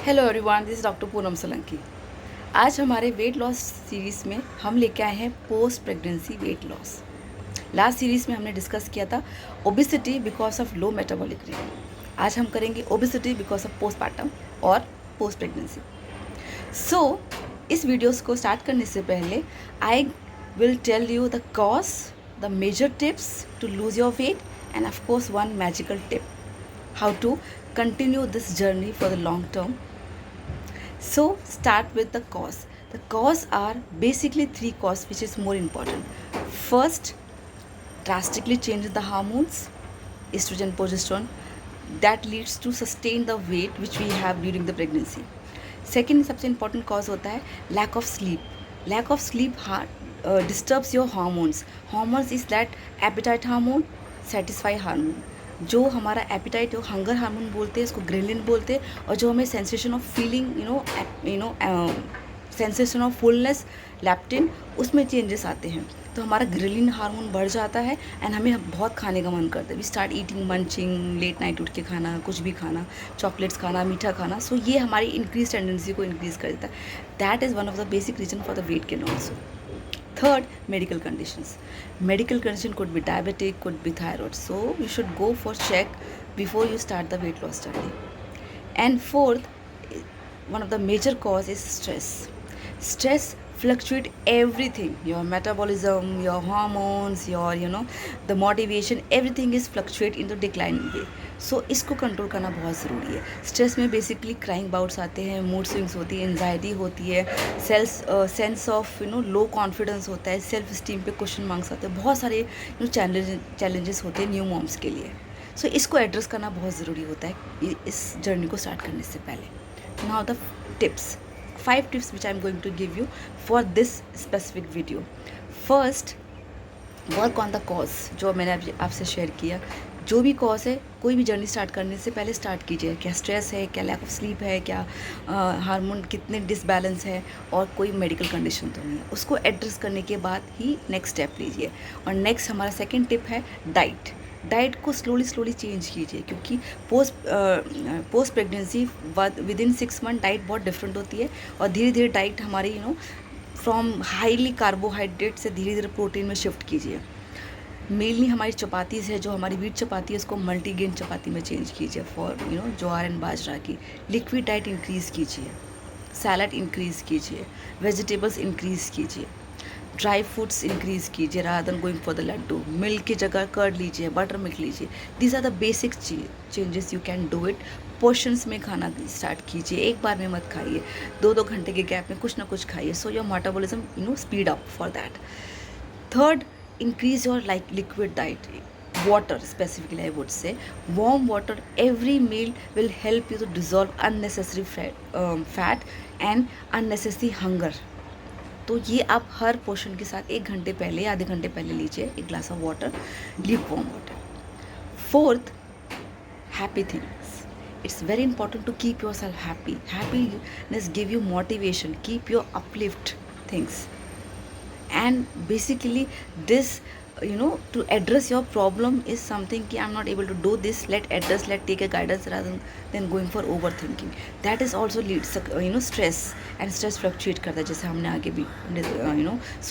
Hello everyone, this is doctor Poonam Solanki. आज हमारे weight loss series में हम लेके आए हैं post pregnancy weight loss. Last series में हमने डिस्कस किया था obesity because of low metabolic rate. आज हम करेंगे ओबिसिटी बिकॉज ऑफ पोस्टपार्टम और पोस्ट प्रेगनेंसी। सो इस वीडियोस को स्टार्ट करने से पहले I will tell you the cause, the major tips to lose your weight and of course one magical tip how to continue this journey for the long term. So start with the cause. The cause are basically three causes which is more important. First, drastically change the hormones, estrogen, progesterone, that leads to sustain the weight which we have during the pregnancy. Second सबसे important cause होता है lack of sleep. Lack of sleep disturbs your hormones. Hormones is that appetite hormone, satisfy hormone. जो हमारा appetite है वो hunger hormone बोलते हैं, इसको ग्रेलिन बोलते हैं, और जो हमें sensation of feeling sensation of fullness leptin, उसमें चेंजेस आते हैं। तो हमारा ग्रेलिन हार्मोन बढ़ जाता है एंड हमें बहुत खाने का मन करता है। We start eating, munching, late night उठ के खाना, कुछ भी खाना, चॉकलेट्स खाना, मीठा खाना। सो ये हमारी इंक्रीज टेंडेंसी को इंक्रीज़ कर देता है। That is one of the basic reason for the weight gain also. Third, medical conditions. Medical condition could be diabetic, could be thyroid. So you should go for check before you start the weight loss journey. And fourth, one of the major cause is stress. Stress fluctuate everything. Your metabolism, your hormones, your the motivation, everything is fluctuate in the declining way. सो इसको control करना बहुत ज़रूरी है. Stress में basically crying bouts आते हैं, mood swings होती है, एंजाइटी होती है, सेंस ऑफ लो कॉन्फिडेंस होता है, सेल्फ स्टीम पे क्वेश्चन मार्क्स आते हैं, बहुत सारे चैलेंजेस होते हैं न्यू मॉम्स के लिए. सो इसको एड्रेस करना बहुत ज़रूरी होता है इस जर्नी को स्टार्ट करने से पहले. Now the tips, 5 tips which I am going to give you for this specific video. First, work on the cause. जो मैंने अभी आपसे शेयर किया, जो भी कॉज है, कोई भी जर्नी स्टार्ट करने से पहले स्टार्ट कीजिए. क्या स्ट्रेस है, क्या लैक ऑफ स्लीप है, क्या हार्मोन कितने डिसबैलेंस है, और कोई मेडिकल कंडीशन तो नहीं है. उसको एड्रेस करने के बाद ही नेक्स्ट स्टेप लीजिए. और नेक्स्ट हमारा सेकंड टिप है डाइट. डाइट को स्लोली चेंज कीजिए, क्योंकि post pregnancy with in 6 month diet बहुत डिफरेंट होती है. और धीरे धीरे डाइट हमारी फ्रॉम हाईली कार्बोहाइड्रेट से धीरे धीरे प्रोटीन में शिफ्ट कीजिए. मेनली हमारी चपातीज़ है, जो हमारी व्हीट चपाती है, उसको मल्टीग्रेन चपाती में चेंज कीजिए फॉर ज्वार एंड बाजरा की. लिक्विड डाइट इंक्रीज़ कीजिए, सैलड इंक्रीज़ कीजिए, वेजिटेबल्स इंक्रीज़ कीजिए, ड्राई फ्रूट्स इंक्रीज़ कीजिए rather than going for the laddoo. Milk की जगह कर्ड लीजिए, बटर मिल्क लीजिए. These are the basic changes you can do it. Portions में खाना स्टार्ट कीजिए, एक बार में मत खाइए, 2-2 घंटे के गैप में कुछ ना कुछ खाइए. So your metabolism speed up for that. Third, increase your liquid diet. Water specifically, I would say. Warm water every meal will help you to dissolve unnecessary fat and unnecessary hunger. तो ये आप हर portion के साथ 1 घंटे पहले या आधे घंटे पहले लीजिए एक glass of water, lukewarm water. Fourth, happy things. It's very important to keep yourself happy. Happiness give you motivation, keep your uplift things. And basically this to address your problem is something ki I'm not able to do this, let take a guidance rather than going for overthinking. That is also leads stress, and stress fluctuate करता है, जैसे हमने आगे भी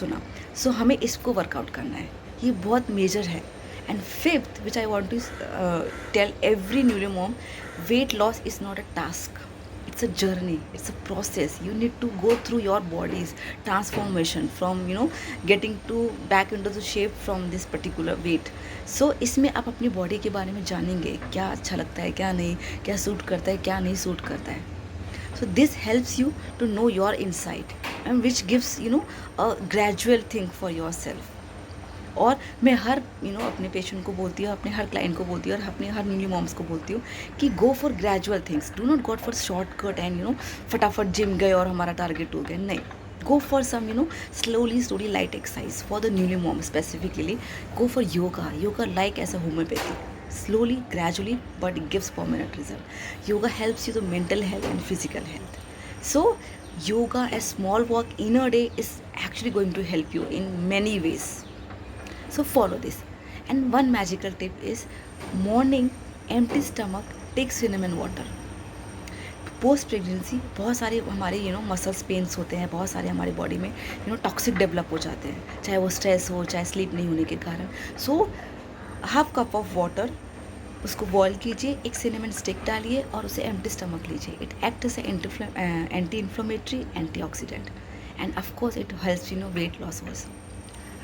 सुना. सो हमें इसको workout करना है, ये बहुत मेजर है. And fifth, which I want to tell every newly mom, weight loss is not a task. It's a journey, it's a process. You need to go through your body's transformation from getting to back into the shape from this particular weight. So इसमें आप अपनी body के बारे में जानेंगे, क्या अच्छा लगता है, क्या नहीं, क्या सूट करता है, क्या नहीं सूट करता है. So this helps you to know your inside, and which gives a gradual thing for yourself. और मैं हर अपने पेशेंट को बोलती हूँ, अपने हर क्लाइंट को बोलती हूँ, और अपने हर न्यूली मॉम्स को बोलती हूँ कि go for gradual things. Do not go for shortcut and फटाफट जिम गए और हमारा टारगेट हो गया. नहीं, go for some slowly light exercise for the newly mom. Specifically go for yoga like as a homeopathy. Slowly, gradually, but it gives permanent result. Yoga helps you to mental health and physical health. So yoga, a small walk in a day is actually going to help you in many ways. So follow this. And one magical tip is morning empty stomach take cinnamon water. Post pregnancy बहुत सारे हमारे muscles pens होते हैं, बहुत सारे हमारे body में toxic develop हो जाते हैं, चाहे वो स्ट्रेस हो, चाहे स्लीप नहीं होने के कारण। So half cup of water, उसको बॉईल कीजिए, एक सिनेमन स्टिक डालिए और उसे एम्प्टी स्टमक लीजिए। It act as anti inflammatory, antioxidant, and of course it helps weight loss also.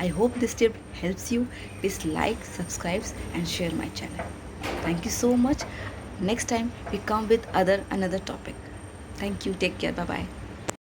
I hope this tip helps you. Please like, subscribe and share my channel. Thank you so much. Next time we come with another topic. Thank you. Take care. Bye bye.